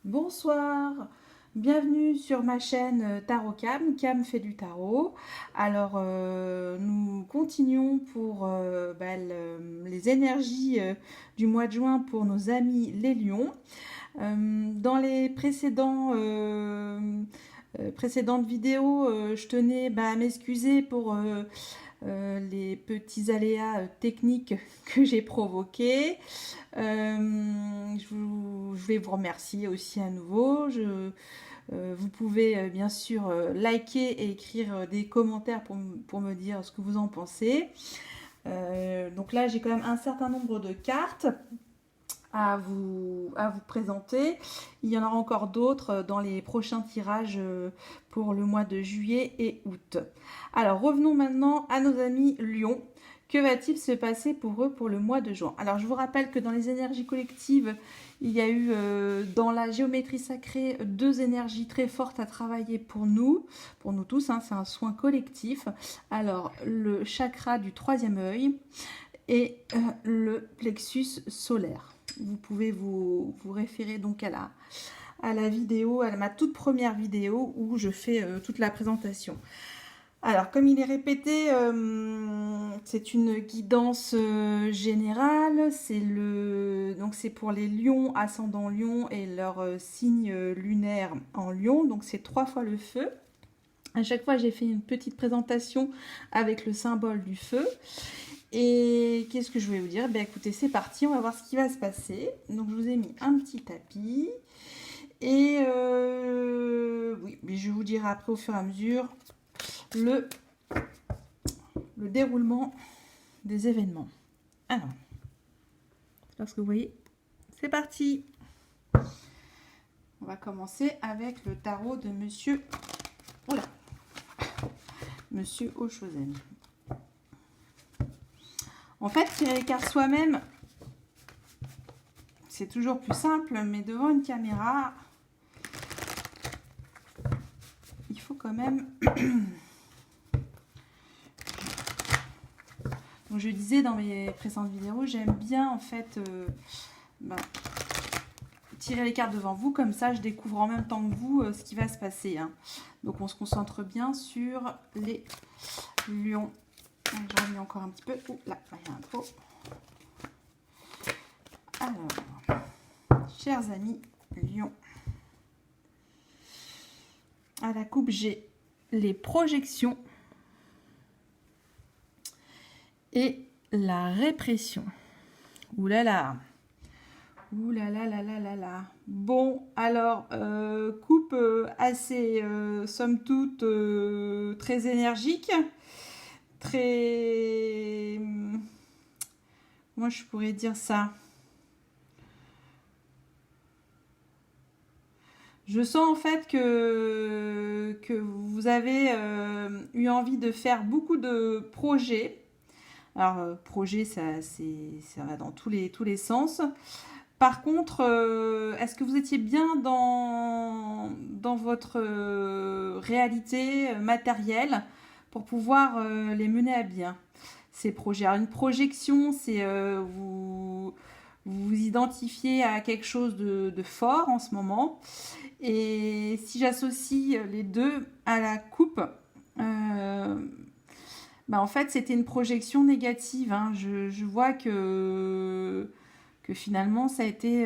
Bonsoir, bienvenue sur ma chaîne Tarot Cam, Cam fait du tarot. Alors nous continuons pour les énergies du mois de juin pour nos amis les lions. Dans les précédentes vidéos, je tenais à m'excuser pour les petits aléas techniques que j'ai provoqués. Je vais vous remercier aussi à nouveau. Vous pouvez bien sûr liker et écrire des commentaires pour me dire ce que vous en pensez. Donc là, j'ai quand même un certain nombre de cartes à vous présenter. Il y en aura encore d'autres dans les prochains tirages pour le mois de juillet et août. Alors revenons maintenant à nos amis Lions. Que va-t-il se passer pour eux pour le mois de juin? Alors je vous rappelle que dans les énergies collectives, il y a eu dans la géométrie sacrée 2 énergies très fortes à travailler pour nous tous, hein, c'est un soin collectif. Alors le chakra du 3e œil et le plexus solaire. Vous pouvez vous référer donc à la vidéo, à ma toute première vidéo où je fais toute la présentation. Alors, comme il est répété, c'est une guidance générale. C'est pour les lions, ascendant lion et leur signe lunaire en lion. Donc, c'est 3 fois le feu. À chaque fois, j'ai fait une petite présentation avec le symbole du feu. Et qu'est-ce que je voulais vous dire? Écoutez, c'est parti, on va voir ce qui va se passer. Donc, je vous ai mis un petit tapis. Et oui, mais je vous dirai après au fur et à mesure le déroulement des événements. Alors, lorsque vous voyez, c'est parti. On va commencer avec le tarot de Monsieur Oshozen. En fait, tirer les cartes soi-même, c'est toujours plus simple, mais devant une caméra, il faut quand même... Donc, je disais dans mes précédentes vidéos, j'aime bien en fait tirer les cartes devant vous, comme ça je découvre en même temps que vous ce qui va se passer. Hein. Donc on se concentre bien sur les lions. Je remets encore un petit peu. Oh là, il y a un trop. Alors, chers amis lions, à la coupe j'ai les projections et la répression. Ouh là là. Ouh là là là là là là. Bon, alors, coupe assez, somme toute, très énergique. Très... Moi, je pourrais dire ça. Je sens en fait que vous avez eu envie de faire beaucoup de projets. Alors, projet, ça va dans tous les sens. Par contre, est-ce que vous étiez bien dans votre réalité matérielle pour pouvoir les mener à bien, ces projets? Alors, une projection, c'est vous identifiez à quelque chose de fort en ce moment. Et si j'associe les deux à la coupe, en fait, c'était une projection négative. Hein. Je vois que finalement, ça a été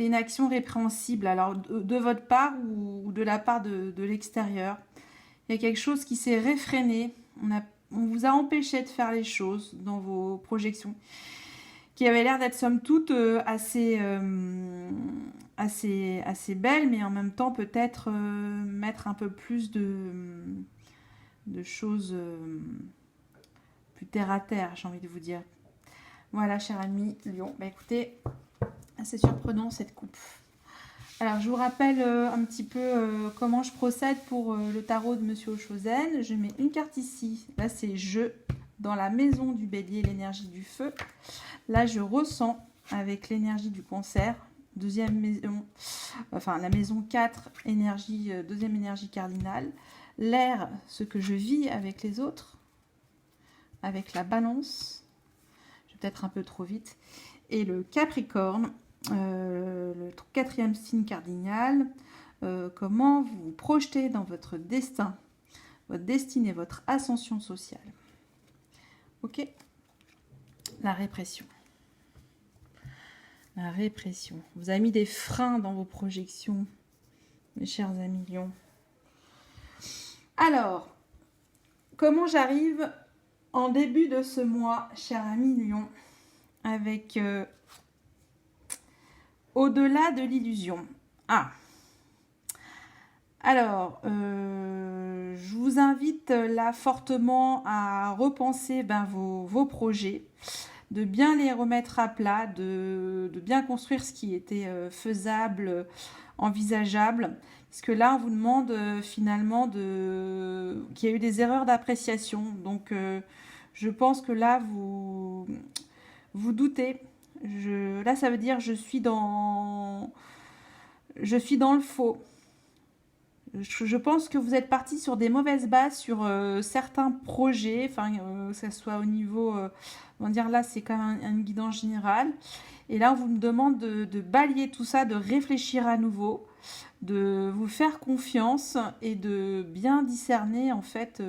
une action répréhensible. Alors, de votre part ou de la part de l'extérieur. Il y a quelque chose qui s'est réfréné. On vous a empêché de faire les choses dans vos projections, qui avait l'air d'être somme toute assez belle, mais en même temps peut-être mettre un peu plus de choses plus terre à terre, j'ai envie de vous dire. Voilà, cher ami Lion. Écoutez, c'est surprenant cette coupe. Alors, je vous rappelle un petit peu comment je procède pour le tarot de Monsieur Oshozen. Je mets une carte ici. Là, c'est je. Dans la maison du bélier, l'énergie du feu. Là, je ressens avec l'énergie du cancer. Deuxième maison, enfin la maison 4, énergie, deuxième énergie cardinale. L'air, ce que je vis avec les autres. Avec la balance. Je vais peut-être un peu trop vite. Et le Capricorne, quatrième signe cardinal, comment vous vous projetez dans votre destin, votre destinée, votre ascension sociale. Ok? La répression. La répression. Vous avez mis des freins dans vos projections, mes chers amis Lions. Alors, comment j'arrive en début de ce mois, cher ami Lion, avec au-delà de l'illusion. Ah. Alors, je vous invite là fortement à repenser vos projets, de bien les remettre à plat, de bien construire ce qui était faisable, envisageable. Parce que là, on vous demande finalement qu'il y a eu des erreurs d'appréciation. Donc, je pense que là, vous doutez. Là, ça veut dire je suis dans le faux. Je pense que vous êtes parti sur des mauvaises bases sur certains projets, que ce soit au niveau, on va dire là, c'est quand même une guidance générale. Et là, on vous demande de balayer tout ça, de réfléchir à nouveau, de vous faire confiance et de bien discerner en fait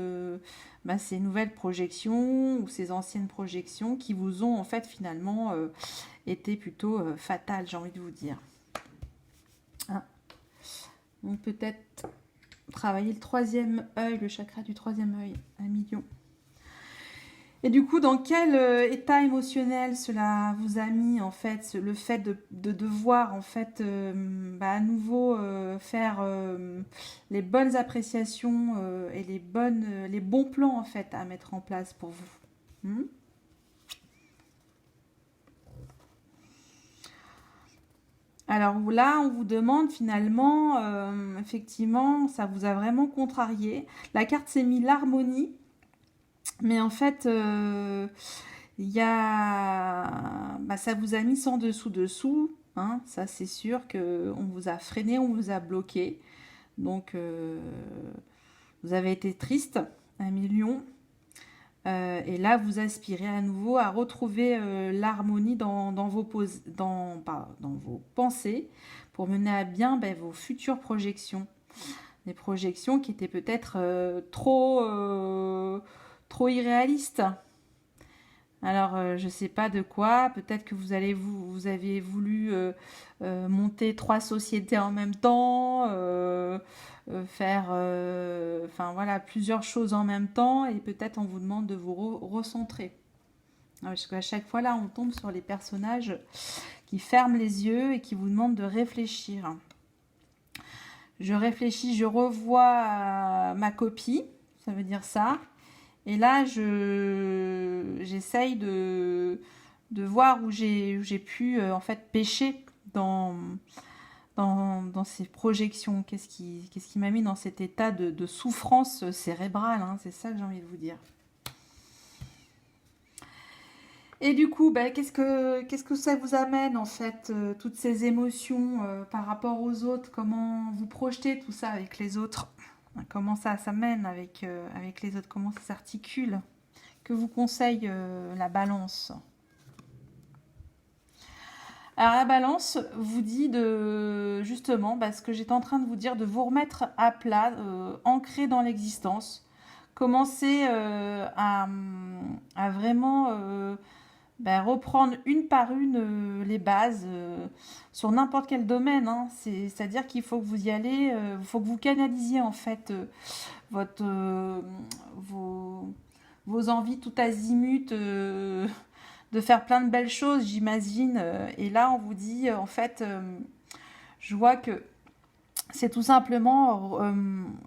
ces nouvelles projections ou ces anciennes projections qui vous ont en fait finalement été plutôt fatales, j'ai envie de vous dire. Hein. Donc peut-être travailler le troisième œil, le chakra du troisième œil, à million. Et du coup, dans quel état émotionnel cela vous a mis en fait, le fait de devoir en fait à nouveau faire les bonnes appréciations et les bons plans en fait à mettre en place pour vous. Alors là, on vous demande finalement, effectivement, ça vous a vraiment contrarié. La carte s'est mise l'harmonie. Mais en fait, ça vous a mis sans dessous. Hein, ça, c'est sûr qu'on vous a freiné, on vous a bloqué. Donc, vous avez été triste, 1 million. Et là, vous aspirez à nouveau à retrouver l'harmonie dans vos pensées pour mener à bien vos futures projections. Des projections qui étaient peut-être trop irréaliste. Alors, je sais pas de quoi. Peut-être que vous avez voulu monter 3 sociétés en même temps, faire, plusieurs choses en même temps, et peut-être on vous demande de vous recentrer. Parce qu'à chaque fois là, on tombe sur les personnages qui ferment les yeux et qui vous demandent de réfléchir. Je réfléchis, je revois ma copie, ça veut dire ça. Et là, j'essaye de voir où j'ai pu en fait pêcher dans ces projections. Qu'est-ce qui m'a mis dans cet état de souffrance cérébrale, hein, c'est ça que j'ai envie de vous dire. Et du coup, qu'est-ce que ça vous amène en fait, toutes ces émotions par rapport aux autres? Comment vous projetez tout ça avec les autres? Comment ça mène avec les autres? Comment ça s'articule? Que vous conseille la balance? Alors la balance vous dit justement, ce que j'étais en train de vous dire, de vous remettre à plat, ancré dans l'existence. Commencer à vraiment reprendre une par une les bases sur n'importe quel domaine. Hein. C'est-à-dire qu'il faut que vous y allez, il faut que vous canalisiez en fait vos envies tout azimut de faire plein de belles choses, j'imagine. Et là, on vous dit, en fait, je vois que c'est tout simplement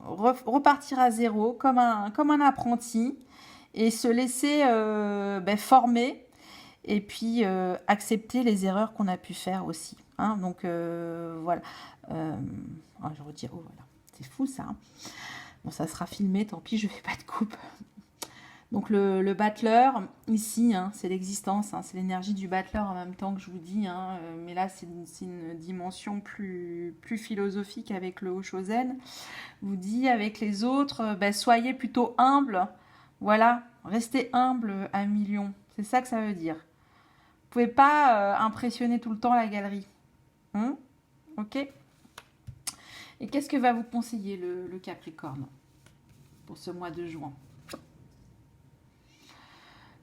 repartir à zéro comme un apprenti et se laisser former. Et puis, accepter les erreurs qu'on a pu faire aussi. Hein. Donc, voilà. Je redis, oh voilà, c'est fou ça. Hein. Bon, ça sera filmé, tant pis, je ne fais pas de coupe. Donc, le battleur, ici, hein, c'est l'existence, hein, c'est l'énergie du battleur en même temps que je vous dis. Hein, mais là, c'est une dimension plus philosophique avec le Hoshozen. Vous dit, avec les autres, soyez plutôt humble. Voilà, restez humble, 1 million. C'est ça que ça veut dire. Vous pouvez pas impressionner tout le temps la galerie. Ok. Et qu'est-ce que va vous conseiller le Capricorne pour ce mois de juin?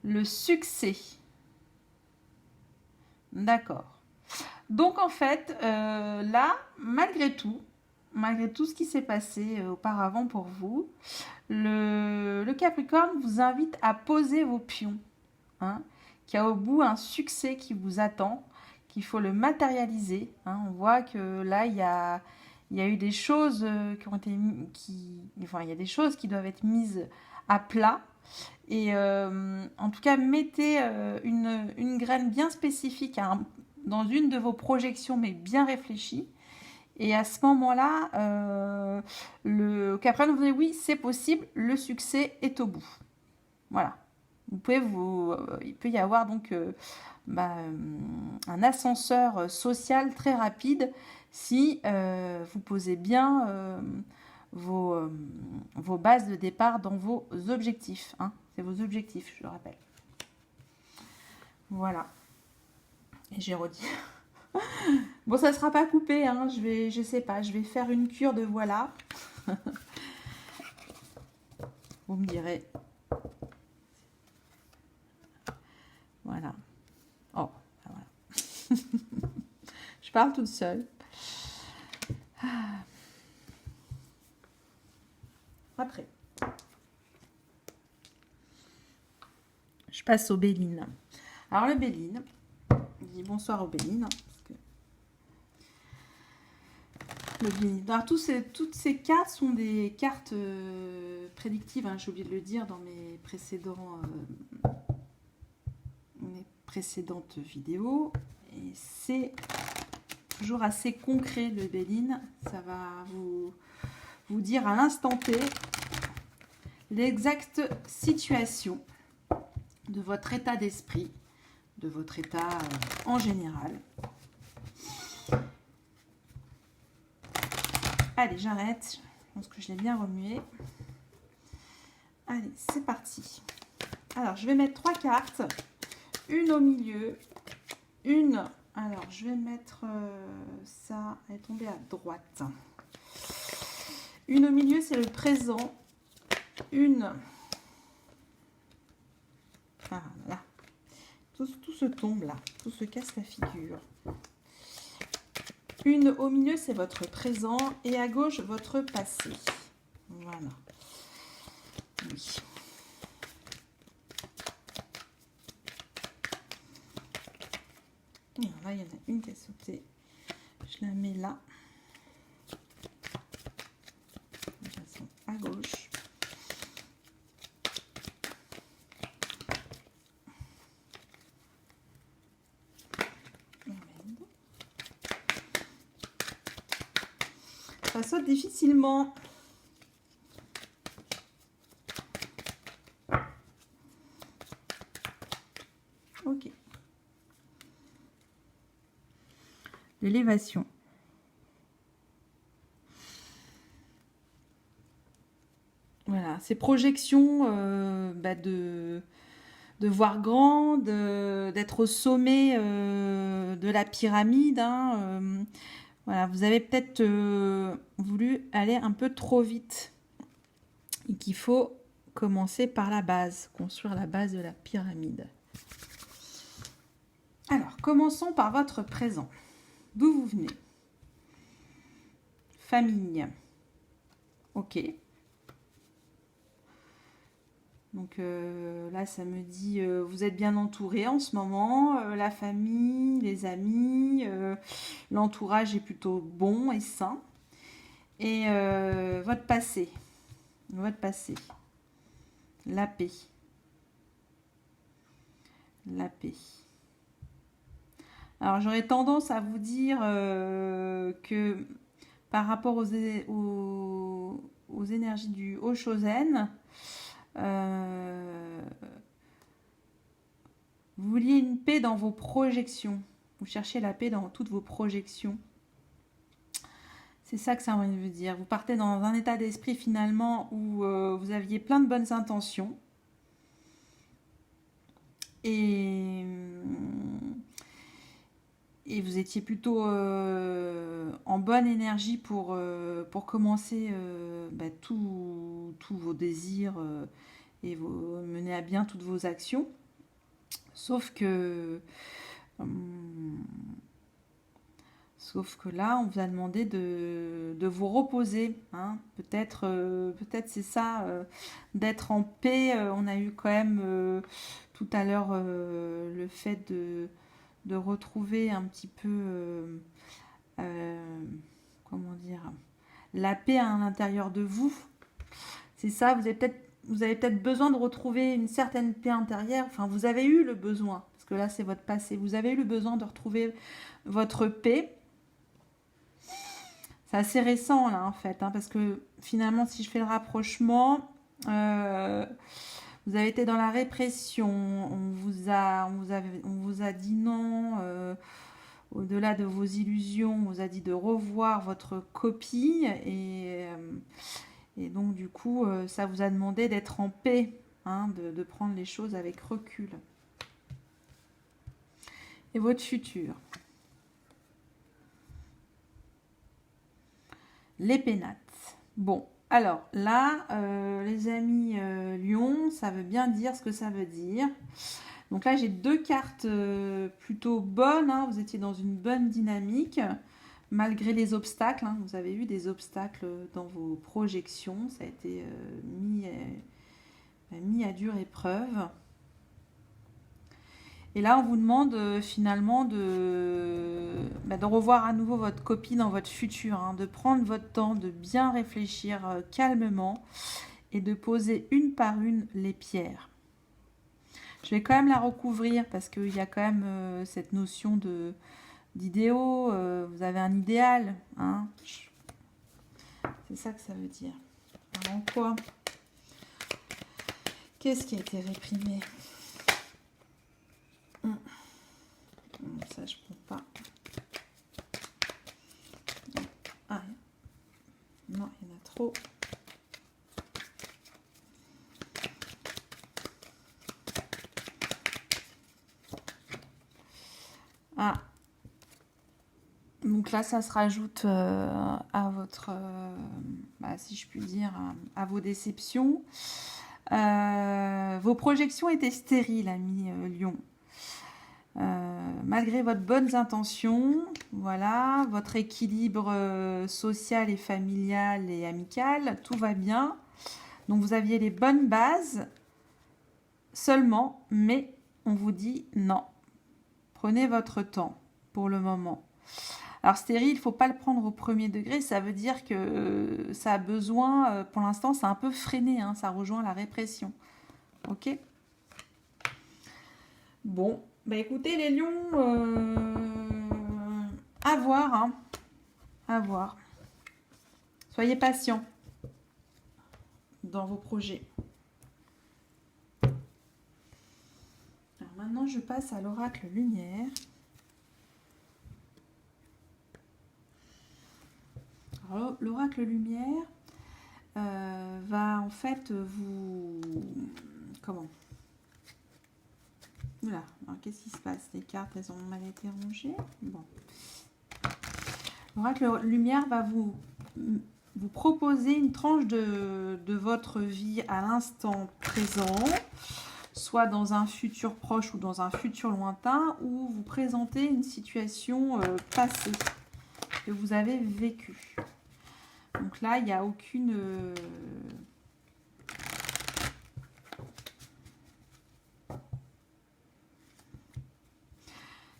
Le succès. D'accord. Donc en fait, là, malgré tout ce qui s'est passé auparavant pour vous, le Capricorne vous invite à poser vos pions. Hein, qu'il y a au bout un succès qui vous attend, qu'il faut le matérialiser. Hein. On voit que là, il y a eu des choses qui ont été... Enfin, il y a des choses qui doivent être mises à plat. Et en tout cas, mettez une graine bien spécifique dans une de vos projections, mais bien réfléchie. Et à ce moment-là, le Capricorne vous dit oui, c'est possible, le succès est au bout. Voilà. Il peut y avoir donc un ascenseur social très rapide si vous posez bien vos bases de départ dans vos objectifs. Hein. C'est vos objectifs, je le rappelle. Voilà. Et j'ai redit. Bon, ça ne sera pas coupé. Hein. Je sais pas, je vais faire une cure de voilà. Vous me direz. Voilà. Oh, voilà. Je parle toute seule. Après. Je passe au Béline. Alors le Béline, je dis bonsoir au Béline. Le Béline. Alors toutes ces cartes sont des cartes prédictives, hein, j'ai oublié de le dire dans mes précédentes vidéos. Et c'est toujours assez concret le Béline. Ça va vous dire à l'instant T l'exacte situation de votre état d'esprit, de votre état en général. Allez, j'arrête. Je pense que je l'ai bien remué. Allez, c'est parti. Alors, je vais mettre 3 cartes. Une au milieu. Une... Alors, je vais mettre ça. Elle est tombée à droite. Une au milieu, c'est le présent. Une... Ah, là. Tout se tombe là. Tout se casse la figure. Une au milieu, c'est votre présent. Et à gauche, votre passé. Voilà. Oui. Alors là, il y en a une qui a sauté. Je la mets là. De toute façon, à gauche. Ça saute difficilement. Ok. L'élévation. Voilà, ces projections de voir grand, d'être au sommet de la pyramide. Hein, voilà, vous avez peut-être voulu aller un peu trop vite et qu'il faut commencer par la base, construire la base de la pyramide. Alors, commençons par votre présent. D'où vous venez? Famille. Ok. Donc là, ça me dit, vous êtes bien entouré en ce moment. La famille, les amis, l'entourage est plutôt bon et sain. Et votre passé. Votre passé. La paix. La paix. Alors, j'aurais tendance à vous dire que par rapport aux énergies du Haut-Chosen, vous vouliez une paix dans vos projections. Vous cherchez la paix dans toutes vos projections. C'est ça que ça veut dire. Vous partez dans un état d'esprit finalement où vous aviez plein de bonnes intentions. Et et vous étiez plutôt en bonne énergie pour commencer tous vos désirs et mener à bien toutes vos actions. Sauf que, hum, sauf que là, on vous a demandé de vous reposer. Hein. Peut-être c'est ça, d'être en paix. On a eu quand même tout à l'heure le fait de retrouver un petit peu, comment dire, la paix à l'intérieur de vous. C'est ça, vous avez peut-être besoin de retrouver une certaine paix intérieure. Enfin, vous avez eu le besoin, parce que là, c'est votre passé. Vous avez eu le besoin de retrouver votre paix. C'est assez récent, là, en fait, hein, parce que finalement, si je fais le rapprochement, vous avez été dans la répression. On vous a dit non. Au-delà de vos illusions, on vous a dit de revoir votre copie. Et donc, du coup, ça vous a demandé d'être en paix, hein, de prendre les choses avec recul. Et votre futur. Les pénates. Bon, alors là, les amis Lion, ça veut bien dire ce que ça veut dire. Donc là, j'ai 2 cartes plutôt bonnes. Hein. Vous étiez dans une bonne dynamique, malgré les obstacles. Hein. Vous avez eu des obstacles dans vos projections. Ça a été mis à dure épreuve. Et là, on vous demande finalement de revoir à nouveau votre copie dans votre futur, hein, de prendre votre temps, de bien réfléchir calmement et de poser une par une les pierres. Je vais quand même la recouvrir parce qu'il y a quand même cette notion d'idéaux. Vous avez un idéal, hein. C'est ça que ça veut dire. Alors, en quoi? Qu'est-ce qui a été réprimé? Ça, je prends pas. Ah, non, il y en a trop. Ah. Donc là, ça se rajoute à votre, si je puis dire, à vos déceptions. Vos projections étaient stériles, ami Lion. Malgré votre bonnes intentions, voilà, votre équilibre social et familial et amical, tout va bien. Donc vous aviez les bonnes bases seulement, mais on vous dit non. Prenez votre temps pour le moment. Alors stérile, il ne faut pas le prendre au premier degré, ça veut dire que ça a besoin, pour l'instant c'est un peu freiné, hein, ça rejoint la répression. Ok? Bon, bah écoutez les lions, à voir, hein, à voir. Soyez patients dans vos projets. Alors maintenant je passe à l'oracle lumière. Alors l'oracle lumière va en fait vous... Comment? Voilà, alors qu'est-ce qui se passe? Les cartes, elles ont mal été rangées. Bon. L'oracle lumière va vous proposer une tranche de votre vie à l'instant présent, soit dans un futur proche ou dans un futur lointain, où vous présentez une situation passée que vous avez vécue. Donc là, il n'y a aucune...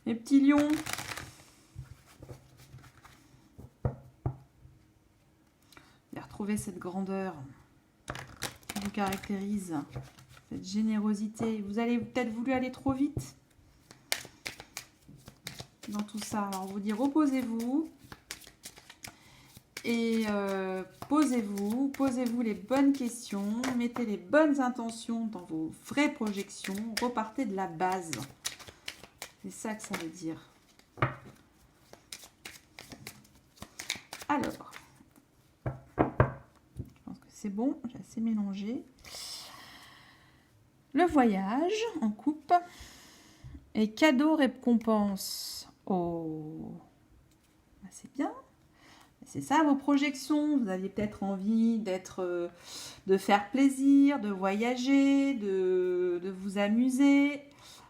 Les petits lions, vous retrouver cette grandeur qui vous caractérise, cette générosité. Vous avez peut-être voulu aller trop vite dans tout ça. Alors, on vous dit reposez-vous et posez-vous les bonnes questions, mettez les bonnes intentions dans vos vraies projections, repartez de la base. C'est ça que ça veut dire. Alors, je pense que c'est bon, j'ai assez mélangé. Le voyage en coupe et cadeau récompense Oh, bah, c'est bien. C'est ça vos projections. Vous aviez peut-être envie de faire plaisir, de voyager, de vous amuser.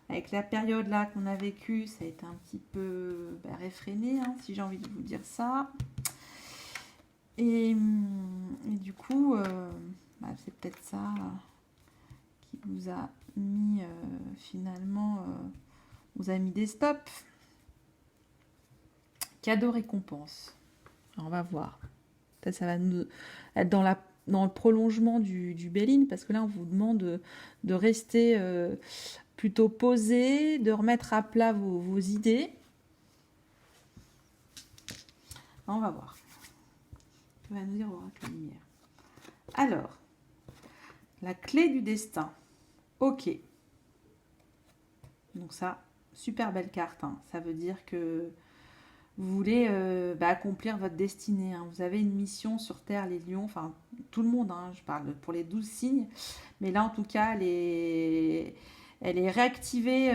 Avec la période là qu'on a vécue, ça a été un petit peu réfréné, hein, si j'ai envie de vous dire ça. Et du coup, c'est peut-être ça qui vous a mis finalement, vous a mis des stops. Cadeau récompense. Alors, on va voir. Peut-être ça va nous être dans le prolongement du Béline, parce que là, on vous demande de rester plutôt posé, de remettre à plat vos idées. On va voir. On va nous dire la lumière. Alors, la clé du destin. Ok. Donc ça, super belle carte. Hein. Ça veut dire que vous voulez accomplir votre destinée. Hein. Vous avez une mission sur Terre, les lions, enfin tout le monde, hein, je parle pour les 12 signes. Mais là, en tout cas, elle est réactivée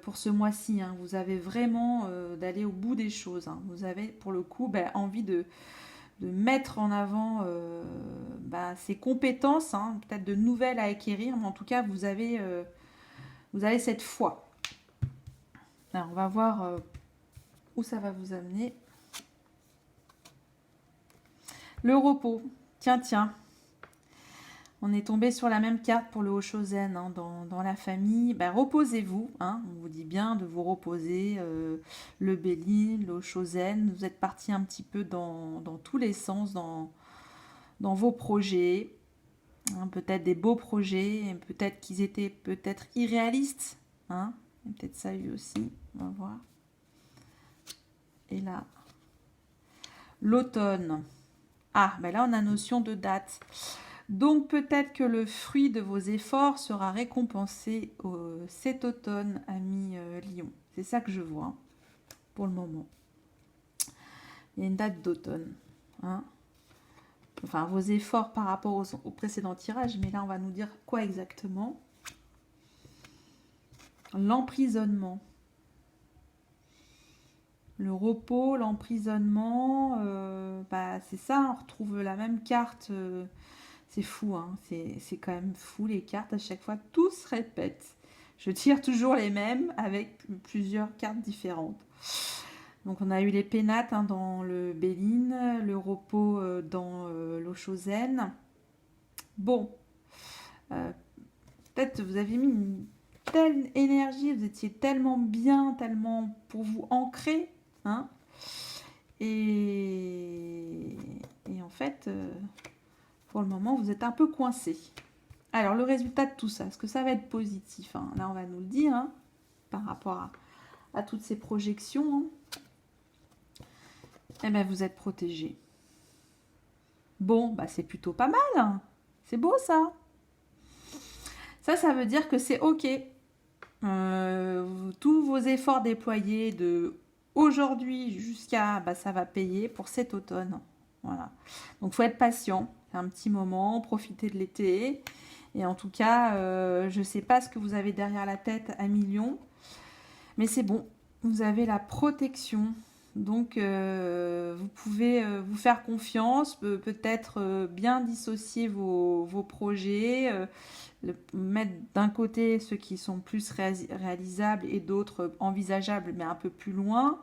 pour ce mois-ci. Hein. Vous avez vraiment d'aller au bout des choses. Hein. Vous avez, pour le coup, envie de mettre en avant ces compétences, hein, peut-être de nouvelles à acquérir, mais en tout cas, vous avez cette foi. Alors, on va voir où ça va vous amener. Le repos. Tiens. On est tombé sur la même carte pour le Oshozen, hein, dans la famille. Reposez-vous. Hein, on vous dit bien de vous reposer. Le Béline, le Oshozen. Vous êtes parti un petit peu dans tous les sens, dans vos projets. Hein, peut-être des beaux projets. Peut-être qu'ils étaient peut-être irréalistes. Hein, il y a peut-être ça eu aussi. On va voir. Et là, l'automne. Ah, là, on a notion de date. Donc, peut-être que le fruit de vos efforts sera récompensé cet automne, ami Lion. C'est ça que je vois, hein, pour le moment. Il y a une date d'automne. Hein. Enfin, vos efforts par rapport au précédent tirage, mais là, on va nous dire quoi exactement. L'emprisonnement. Le repos, l'emprisonnement, c'est ça, on retrouve la même carte. C'est fou, hein, c'est quand même fou les cartes, à chaque fois, tout se répète. Je tire toujours les mêmes avec plusieurs cartes différentes. Donc on a eu les pénates, hein, dans le Béline, le repos dans l'Oshozen. Bon, peut-être vous avez mis une telle énergie, vous étiez tellement bien, tellement pour vous ancrer. Hein, et en fait, pour le moment, vous êtes un peu coincé. Alors, le résultat de tout ça, est-ce que ça va être positif, hein? Là, on va nous le dire, hein, par rapport à toutes ces projections. Hein. Vous êtes protégé. Bon, c'est plutôt pas mal. Hein. C'est beau, ça. Ça veut dire que c'est OK. Tous vos efforts déployés de aujourd'hui jusqu'à ça va payer pour cet automne. Voilà. Donc faut être patient, c'est un petit moment, profiter de l'été. Et en tout cas, je sais pas ce que vous avez derrière la tête à millions, mais c'est bon, vous avez la protection. Donc vous pouvez vous faire confiance, peut-être bien dissocier vos projets, mettre d'un côté ceux qui sont plus réalisables et d'autres envisageables mais un peu plus loin,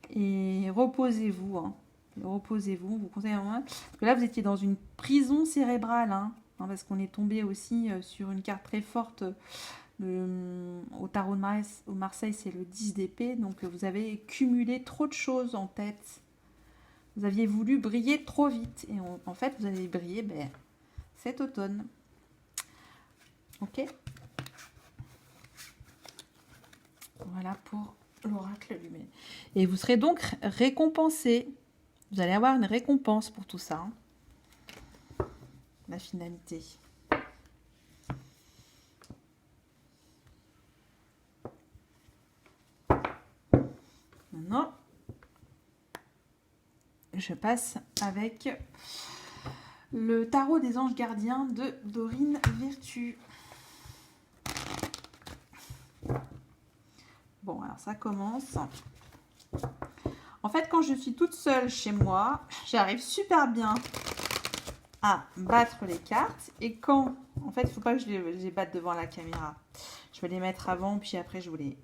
et reposez-vous, hein. Reposez-vous, vous conseille parce que là vous étiez dans une prison cérébrale, hein, parce qu'on est tombé aussi sur une carte très forte au tarot de Marseille, c'est le 10 d'épée, donc vous avez cumulé trop de choses en tête, vous aviez voulu briller trop vite et en fait vous avez brillé cet automne. Ok, voilà pour l'oracle lumineux. Et vous serez donc récompensé. Vous allez avoir une récompense pour tout ça. Hein. La finalité. Maintenant, je passe avec le tarot des anges gardiens de Dorine Virtue. Bon, alors ça commence. fait, quand je suis toute seule chez moi, j'arrive super bien à battre les cartes. Et quand... En fait, il ne faut pas que je les batte devant la caméra. Je vais les mettre avant, puis après, je vous les...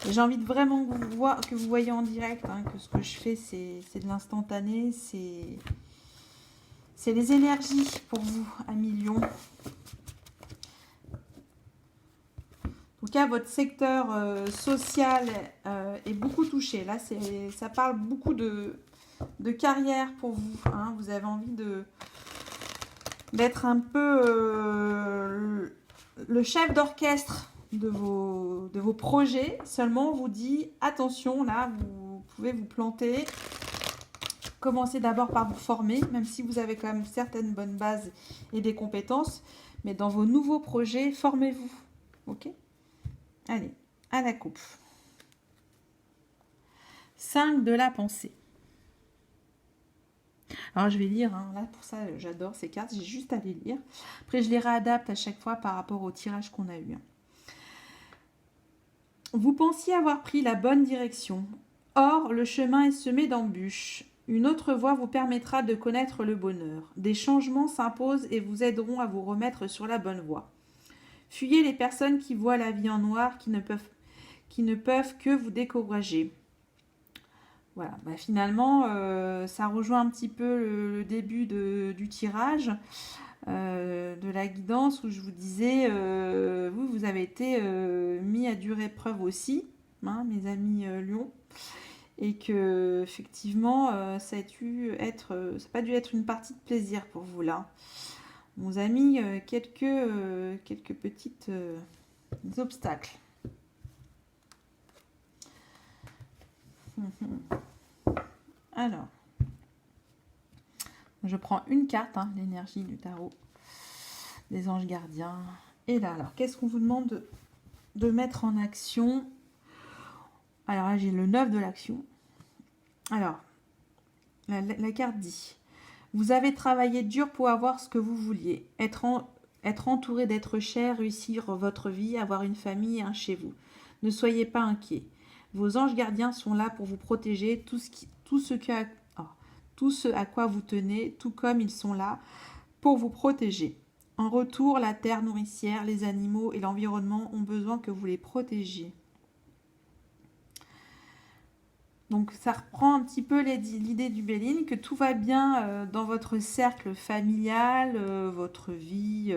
J'ai envie de vraiment que vous voyez en direct hein, que ce que je fais, c'est de l'instantané. C'est les énergies pour vous, amis Lion. En tout cas, votre secteur social est beaucoup touché. Là, ça parle beaucoup de carrière pour vous. Hein. Vous avez envie d'être un peu le chef d'orchestre de vos projets. Seulement, on vous dit, attention, là, vous pouvez vous planter. Commencez d'abord par vous former, même si vous avez quand même certaines bonnes bases et des compétences. Mais dans vos nouveaux projets, formez-vous. Ok ? Allez, à la coupe. 5 de la pensée. Alors, je vais lire. Hein. Là, pour ça, j'adore ces cartes. J'ai juste à les lire. Après, je les réadapte à chaque fois par rapport au tirage qu'on a eu. Vous pensiez avoir pris la bonne direction. Or, le chemin est semé d'embûches. Une autre voie vous permettra de connaître le bonheur. Des changements s'imposent et vous aideront à vous remettre sur la bonne voie. Fuyez les personnes qui voient la vie en noir, qui ne peuvent que vous décourager. Voilà, finalement, ça rejoint un petit peu le début du tirage, de la guidance, où je vous disais, vous avez été mis à dure épreuve aussi, hein, mes amis Lion, et que effectivement, ça n'a pas dû être une partie de plaisir pour vous là. On vous a mis quelques petites obstacles. Alors, je prends une carte, hein, l'énergie du tarot, des anges gardiens. Et là, alors, qu'est-ce qu'on vous demande de mettre en action? Alors là, j'ai le 9 de l'action. Alors, la carte dit... Vous avez travaillé dur pour avoir ce que vous vouliez. Être entouré d'êtres chers, réussir votre vie, avoir une famille et un chez vous. Ne soyez pas inquiets. Vos anges gardiens sont là pour vous protéger, tout ce à quoi vous tenez, tout comme ils sont là pour vous protéger. En retour, la terre nourricière, les animaux et l'environnement ont besoin que vous les protégiez. Donc ça reprend un petit peu l'idée du Béline, que tout va bien dans votre cercle familial, votre vie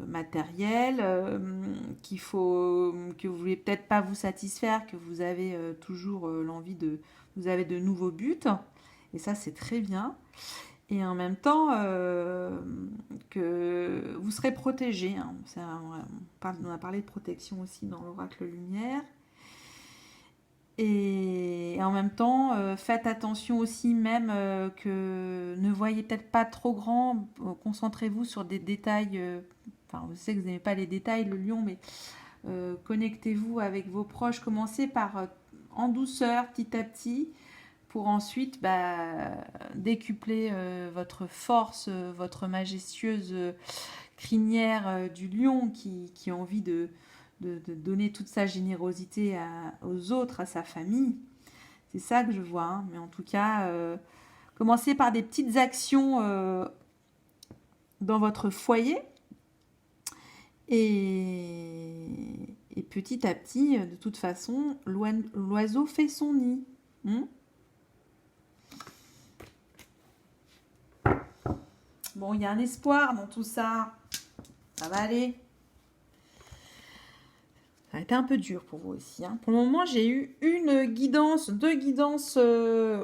matérielle, que vous voulez peut-être pas vous satisfaire, que vous avez toujours l'envie vous avez de nouveaux buts, et ça c'est très bien. Et en même temps, que vous serez protégé. Hein. On a parlé de protection aussi dans l'oracle lumière. Et en même temps, faites attention aussi même que ne voyez peut-être pas trop grand, concentrez-vous sur des détails, enfin je sais que vous n'aimez pas les détails, le lion, mais connectez-vous avec vos proches, commencez par en douceur, petit à petit, pour ensuite décupler votre force, votre majestueuse crinière du lion qui a envie de donner toute sa générosité aux autres, à sa famille. C'est ça que je vois. Hein. Mais en tout cas, commencez par des petites actions dans votre foyer. Et petit à petit, de toute façon, l'oiseau fait son nid. Bon, il y a un espoir dans tout ça. Ça va aller. Ça a été un peu dur pour vous aussi. Hein. Pour le moment, j'ai eu deux guidances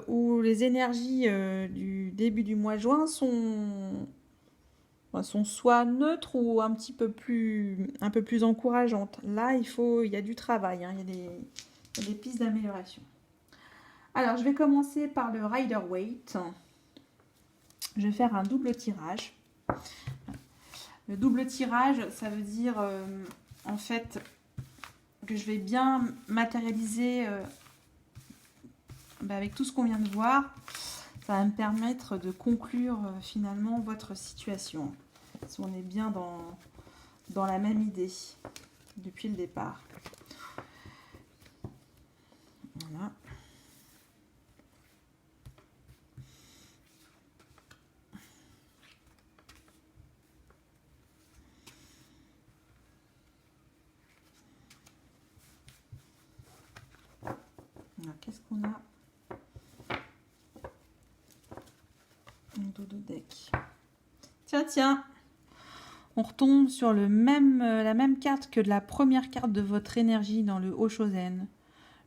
où les énergies du début du mois de juin sont soit neutres ou un peu plus encourageantes. Là, il y a du travail. Hein. Il y a des pistes d'amélioration. Alors, je vais commencer par le Rider-Waite. Je vais faire un double tirage. Le double tirage, ça veut dire en fait que je vais bien matérialiser avec tout ce qu'on vient de voir. Ça va me permettre de conclure finalement votre situation. Si on est bien dans la même idée depuis le départ. Voilà. qu'est-ce qu'on a? Un dodo deck. Tiens. On retombe sur la même carte que la première carte de votre énergie dans le Oshozen.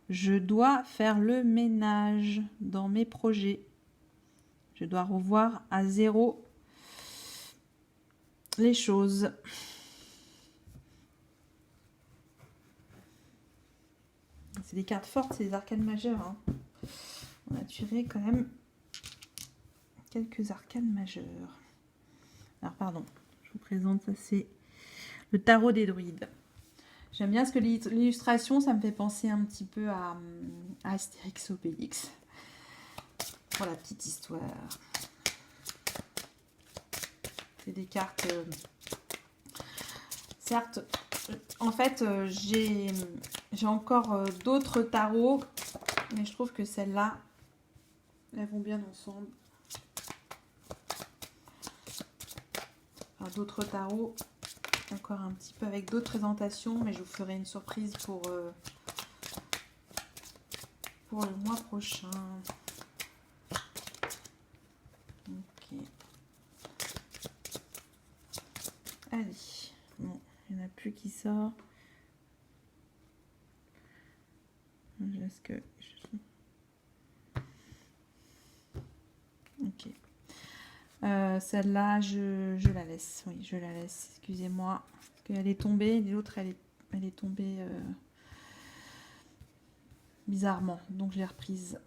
Je dois faire le ménage dans mes projets. Je dois revoir à zéro les choses. C'est des cartes fortes, c'est des arcanes majeures. Hein. On a tiré quand même quelques arcanes majeures. Alors pardon, je vous présente, ça c'est le tarot des druides. J'aime bien parce que l'illustration, ça me fait penser un petit peu à Astérix Obélix. Pour la petite histoire. C'est des cartes... certes, en fait, j'ai encore d'autres tarots, mais je trouve que celles-là, elles vont bien ensemble. Enfin, d'autres tarots, encore un petit peu avec d'autres présentations, mais je vous ferai une surprise pour le mois prochain. Ok. Allez, bon, il n'y en a plus qui sort. Est-ce que... Ok. Celle-là, je la laisse. Oui, je la laisse. Excusez-moi. Parce qu'elle est tombée. L'autre, elle est tombée bizarrement. Donc, je l'ai reprise.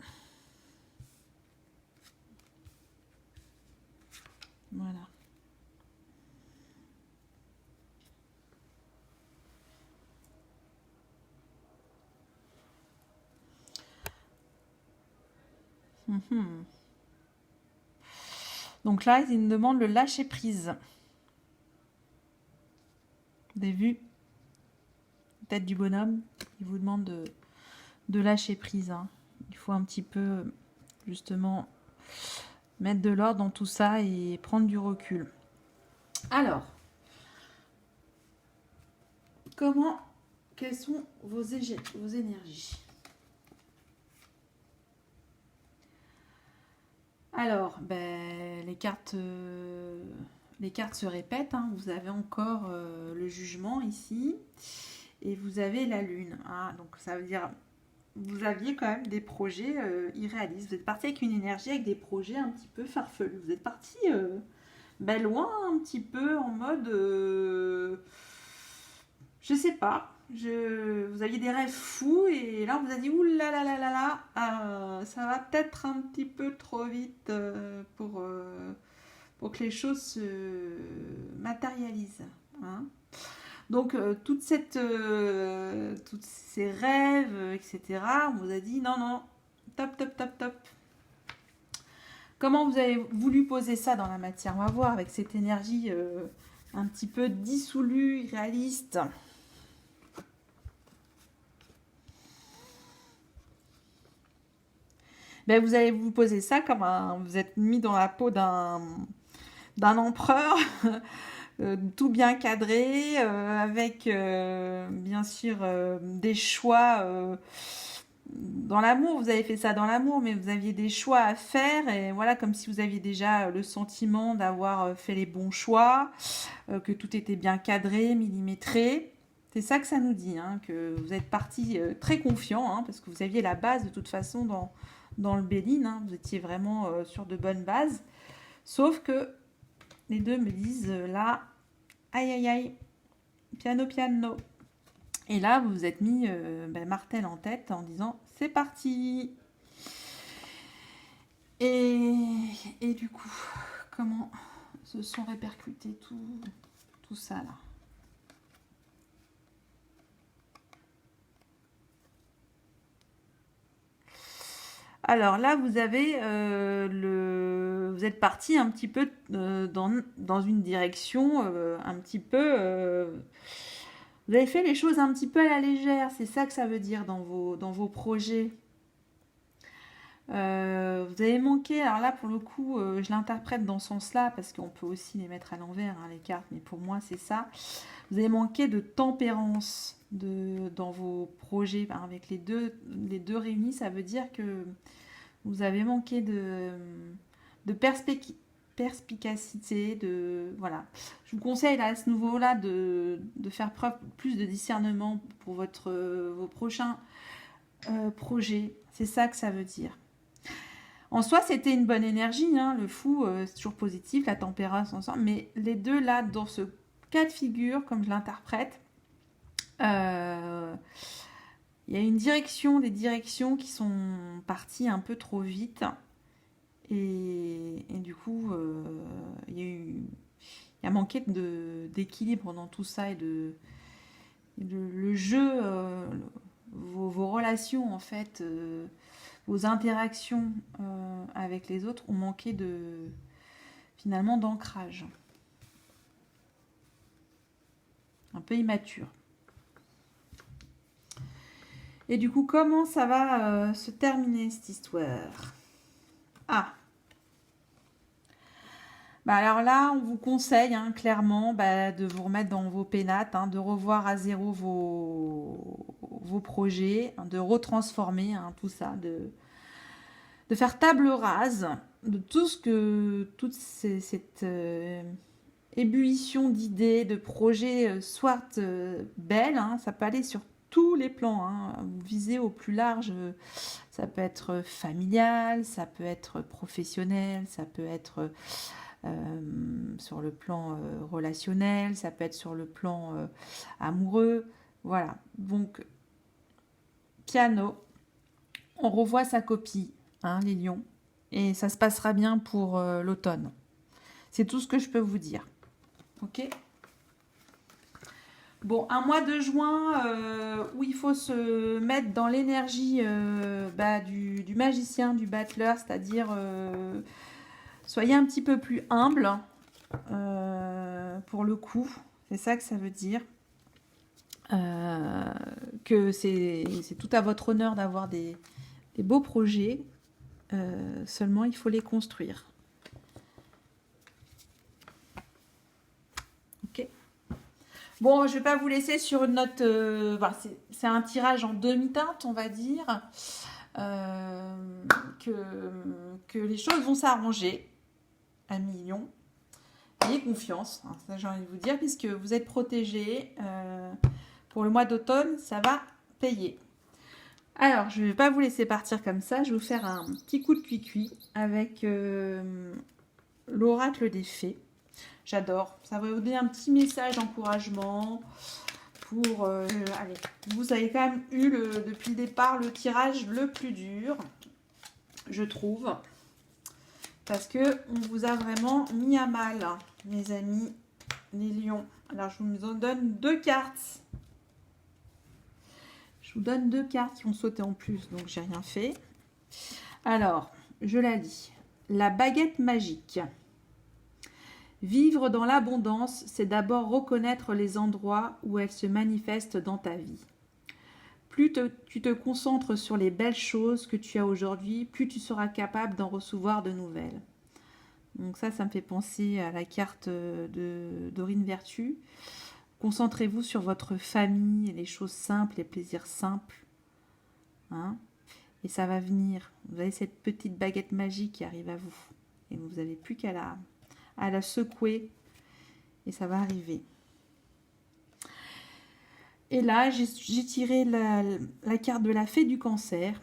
Voilà. Donc là, il me demande le lâcher prise. Vous avez vu? Tête du bonhomme. Il vous demande de lâcher prise. Hein. Il faut un petit peu, justement, mettre de l'ordre dans tout ça et prendre du recul. Alors, quelles sont vos énergies? Alors, les cartes se répètent. Hein. Vous avez encore le jugement ici. Et vous avez la lune. Hein. Donc, ça veut dire... Vous aviez quand même des projets irréalistes. Vous êtes parti avec une énergie, avec des projets un petit peu farfelus. Vous êtes parti loin un petit peu en mode... je sais pas. Vous aviez des rêves fous et là on vous a dit ouh là là là là là, ça va peut-être un petit peu trop vite pour que les choses se matérialisent. Hein. Donc tous ces rêves, etc. On vous a dit non, top. Comment vous avez voulu poser ça dans la matière? On va voir avec cette énergie un petit peu dissolue, irréaliste. Vous allez vous poser ça comme vous êtes mis dans la peau d'un empereur, tout bien cadré, avec bien sûr des choix dans l'amour. Vous avez fait ça dans l'amour, mais vous aviez des choix à faire, et voilà, comme si vous aviez déjà le sentiment d'avoir fait les bons choix, que tout était bien cadré, millimétré. C'est ça que ça nous dit, hein, que vous êtes parti très confiant, hein, parce que vous aviez la base de toute façon dans le Béline, hein, vous étiez vraiment sur de bonnes bases. Sauf que les deux me disent là, aïe, piano. Et là, vous vous êtes mis martel en tête en disant c'est parti. Et du coup, comment se sont répercutés tout ça là? Alors là, vous avez vous êtes parti un petit peu dans une direction un petit peu... vous avez fait les choses un petit peu à la légère, c'est ça que ça veut dire dans vos projets. Vous vous avez manqué, alors là pour le coup, je l'interprète dans ce sens-là, parce qu'on peut aussi les mettre à l'envers, hein, les cartes, mais pour moi c'est ça. Vous avez manqué de tempérance dans vos projets. Enfin, avec les deux réunis, ça veut dire que vous avez manqué de perspicacité, voilà. Je vous conseille là, à ce niveau-là de faire preuve plus de discernement pour vos prochains projets. C'est ça que ça veut dire. En soi, c'était une bonne énergie, hein, le fou, c'est toujours positif, la tempérance ensemble, mais les deux là, dans ce cas de figure, comme je l'interprète, il y a des directions qui sont parties un peu trop vite, et du coup, il y a manqué d'équilibre dans tout ça, et le jeu, vos relations en fait, vos interactions avec les autres ont manqué finalement d'ancrage. Un peu immature. Et du coup, comment ça va se terminer cette histoire? Ah, bah alors là, on vous conseille clairement de vous remettre dans vos pénates, de revoir à zéro vos projets, de retransformer tout ça, de faire table rase de toute cette ébullition d'idées, de projets, soit belles, ça peut aller sur tous les plans, vous visez au plus large, ça peut être familial, ça peut être professionnel, ça peut être sur le plan relationnel, ça peut être sur le plan amoureux, voilà. Donc, piano, on revoit sa copie, les lions, et ça se passera bien pour l'automne. C'est tout ce que je peux vous dire. Ok ? Bon, un mois de juin où il faut se mettre dans l'énergie du magicien, du battleur, c'est-à-dire soyez un petit peu plus humble pour le coup. C'est ça que ça veut dire. Que c'est tout à votre honneur d'avoir des beaux projets. Seulement, il faut les construire. Ok. Bon, je ne vais pas vous laisser sur une note... c'est un tirage en demi-teinte, on va dire. Que les choses vont s'arranger, amis lions. Ayez confiance, ça j'ai envie de vous dire, puisque vous êtes protégés. Pour le mois d'automne, ça va payer. Alors, je ne vais pas vous laisser partir comme ça. Je vais vous faire un petit coup de cuicui avec l'oracle des fées. J'adore. Ça va vous donner un petit message d'encouragement pour... allez, vous avez quand même eu depuis le départ le tirage le plus dur, je trouve. Parce que on vous a vraiment mis à mal, mes amis, les lions. Alors, je vous en donne 2 cartes. Je vous donne 2 cartes qui ont sauté en plus, donc j'ai rien fait. Alors, je la lis. La baguette magique. Vivre dans l'abondance, c'est d'abord reconnaître les endroits où elle se manifeste dans ta vie. Plus tu te concentres sur les belles choses que tu as aujourd'hui, plus tu seras capable d'en recevoir de nouvelles. Donc ça me fait penser à la carte de Dorine Vertu. Concentrez-vous sur votre famille, les choses simples, les plaisirs simples. Et ça va venir. Vous avez cette petite baguette magique qui arrive à vous. Et vous n'avez plus qu'à la secouer. Et ça va arriver. Et là, j'ai tiré la carte de la fée du cancer.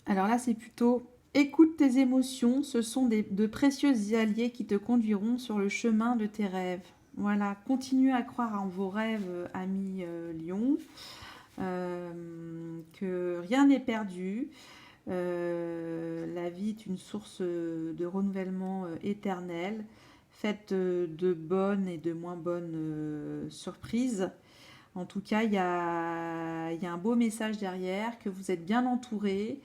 Alors là, c'est plutôt... Écoute tes émotions, ce sont de précieux alliés qui te conduiront sur le chemin de tes rêves. Voilà, continuez à croire en vos rêves, amis lions, que rien n'est perdu. La vie est une source de renouvellement éternel, faite de bonnes et de moins bonnes surprises. En tout cas, il y a un beau message derrière, que vous êtes bien entourés.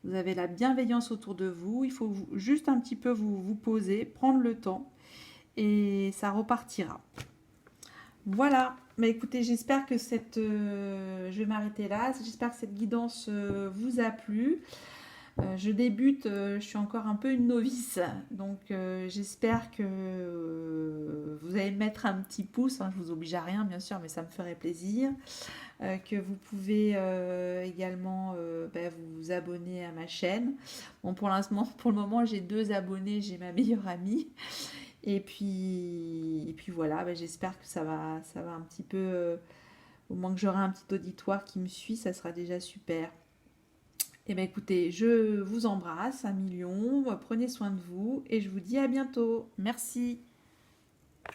Vous avez la bienveillance autour de vous. Il faut juste un petit peu vous poser, prendre le temps et ça repartira. Voilà. Mais écoutez, j'espère que je vais m'arrêter là. J'espère que cette guidance vous a plu. Je débute, je suis encore un peu une novice, donc j'espère que vous allez mettre un petit pouce, hein, je vous oblige à rien bien sûr, mais ça me ferait plaisir. Que vous pouvez également vous abonner à ma chaîne. Bon, pour l'instant, pour le moment, j'ai 2 abonnés, j'ai ma meilleure amie. Et puis voilà, j'espère que ça va un petit peu, au moins que j'aurai un petit auditoire qui me suit, ça sera déjà super. Et bien écoutez, je vous embrasse 1 million, prenez soin de vous et je vous dis à bientôt. Merci.